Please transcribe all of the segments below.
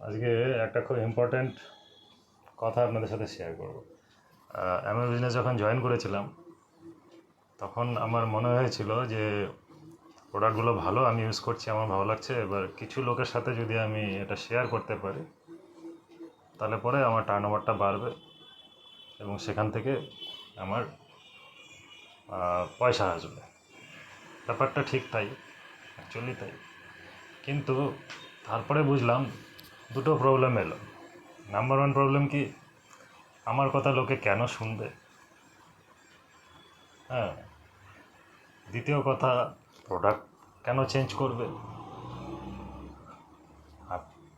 আজকে একটা খুব ইম্পর্ট্যান্ট কথা আপনাদের সাথে শেয়ার করব। আমি বিজনেস যখন জয়েন করেছিলাম তখন আমার মনে হয়েছিল যে প্রোডাক্টগুলো ভালো, আমি ইউজ করছি, আমার ভালো লাগছে। এবার কিছু লোকের সাথে যদি আমি এটা শেয়ার করতে পারি তাহলে পরে আমার টার্নওভারটা বাড়বে এবং সেখান থেকে আমার পয়সা আসবে। ব্যাপারটা ঠিক তাই, অ্যাকচুয়ালি তাই। কিন্তু তারপরে বুঝলাম দুটো প্রবলেম এলো। নাম্বার ওয়ান প্রবলেম কি, আমার কথা লোকে কেন শুনবে? হ্যাঁ। দ্বিতীয় কথা, প্রোডাক্ট কেন চেঞ্জ করবে?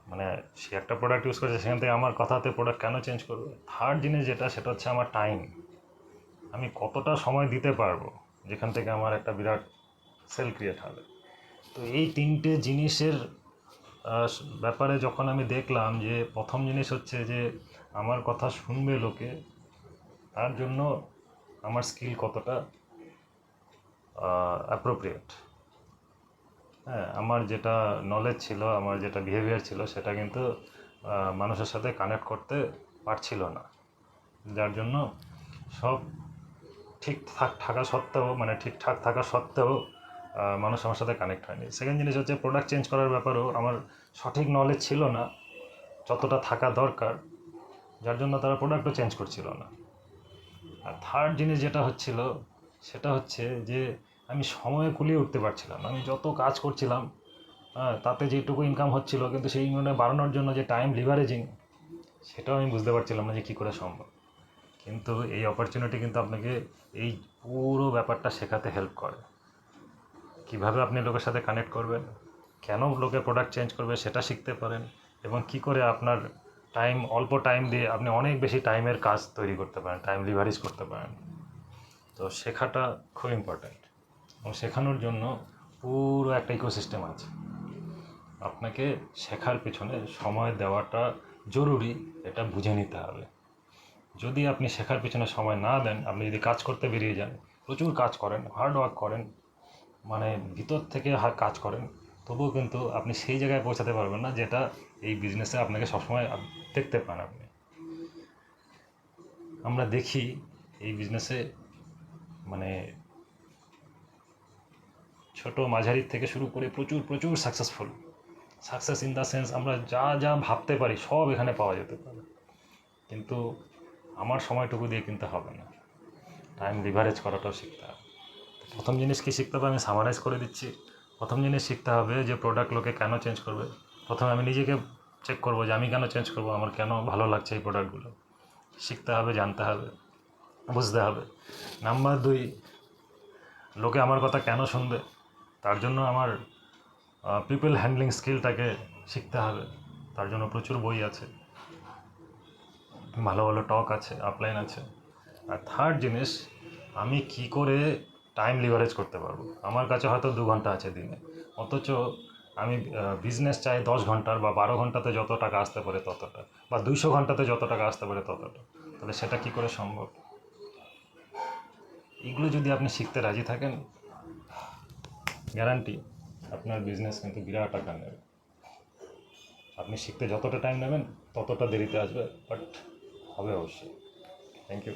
মানে সে একটা প্রোডাক্ট ইউজ করেছে, সেখান থেকে আমার কথাতে প্রোডাক্ট কেন চেঞ্জ করবে? থার্ড জিনিস যেটা, সেটা হচ্ছে আমার টাইম। আমি কতটা সময় দিতে পারবো যেখান থেকে আমার একটা বিরাট সেল ক্রিয়েট হবে। তো এই তিনটে জিনিসের ব্যাপারে যখন আমি দেখলাম যে প্রথম জিনিস হচ্ছে যে আমার কথা শুনবে লোকে, তার জন্য আমার স্কিল কতটা অ্যাপ্রোপ্রিয়েট। হ্যাঁ, আমার যেটা নলেজ ছিল, আমার যেটা বিহেভিয়ার ছিল, সেটা কিন্তু মানুষের সাথে কানেক্ট করতে পারছিল না। যার জন্য সব ঠিকঠাক থাকা সত্ত্বেও, মানে ঠিকঠাক থাকা সত্ত্বেও মানুষ আমার সাথে কানেক্ট হয়নি। সেকেন্ড জিনিস হচ্ছে প্রোডাক্ট চেঞ্জ করার ব্যাপারেও আমার সঠিক নলেজ ছিল না যতটা থাকা দরকার, যার জন্য তারা প্রোডাক্টও চেঞ্জ করছিল না। আর থার্ড জিনিস যেটা হচ্ছিল সেটা হচ্ছে যে আমি সময়ে কুলিয়ে উঠতে পারছিলাম না। আমি যত কাজ করছিলাম তাতে যেটুকু ইনকাম হচ্ছিল, কিন্তু সেই ইনকামটা বাড়ানোর জন্য যে টাইম লিভারেজিং, সেটাও আমি বুঝতে পারছিলাম না যে কী করে সম্ভব। কিন্তু এই অপরচুনিটি কিন্তু আপনাকে এই পুরো ব্যাপারটা শেখাতে হেল্প করে। কিভাবে আপনি লোকের সাথে কানেক্ট করবেন, কেন লোকে প্রোডাক্ট চেঞ্জ করবে সেটা শিখতে পারেন, এবং কি করে আপনার টাইম, অল্প টাইম দিয়ে আপনি অনেক বেশি টাইমের কাজ তৈরি করতে পারেন, টাইম লিভারেজ করতে পারেন। তো শেখাটা খুব ইম্পর্ট্যান্ট, এবং শেখানোর জন্য পুরো একটা ইকোসিস্টেম আছে। আপনাকে শেখার পিছনে সময় দেওয়াটা জরুরি, এটা বুঝে নিতে হবে। যদি আপনি শেখার পিছনে সময় না দেন, আপনি যদি কাজ করতে বেরিয়ে যান, প্রচুর কাজ করেন, হার্ড ওয়ার্ক করেন, মানে ভিতর থেকে কাজ করেন, তবুও কিন্তু আপনি সেই জায়গায় পৌঁছাতে পারবেন না যেটা এই বিজনেসে আপনাকে সবসময় দেখতে পান আপনি। আমরা দেখি এই বিজনেসে মানে ছোট মাঝারি থেকে শুরু করে প্রচুর প্রচুর সাকসেস ইন দ্য সেন্স, আমরা যা যা ভাবতে পারি সব এখানে পাওয়া যেতে পারে। কিন্তু আমার সময়টুকু দিয়ে কিনতে হবে না, টাইম লিভারেজ করাটাও শিখতে হবে। প্রথম জিনিস কি শিখতে হবে, আমি সামারাইজ করে দিচ্ছি। প্রথম জিনিস শিখতে হবে যে প্রোডাক্ট লোকে কেন চেঞ্জ করবে। প্রথমে আমি নিজেকে চেক করবো যে আমি কেন চেঞ্জ করবো, আমার কেন ভালো লাগছে এই প্রোডাক্টগুলো। শিখতে হবে, জানতে হবে, বুঝতে হবে। নাম্বার দুই, লোকে আমার কথা কেন শুনবে, তার জন্য আমার পিপল হ্যান্ডলিং স্কিলটাকে শিখতে হবে। তার জন্য প্রচুর বই আছে, ভালো ভালো টক আছে, আপলাইন আছে। আর থার্ড জিনিস, আমি কি করে টাইম লিভারেজ করতে পারবো। আমার কাছে হয়তো 2 ঘন্টা আছে দিনে, অথচ আমি বিজনেস চাই 10 ঘন্টার বা 12 ঘন্টাতে যত টাকা আসতে পারে ততটা, বা 200 ঘন্টাতে যত টাকা আসতে পারে ততটা। তাহলে সেটা কি করে সম্ভব? এগুলো যদি আপনি শিখতে রাজি থাকেন, গ্যারান্টি আপনার বিজনেস কিন্তু বিরাট আকার নেবে। আপনি শিখতে যতটা টাইম নেবেন ততটা দেরিতে আসবে, বাট হবে অবশ্যই। Thank you.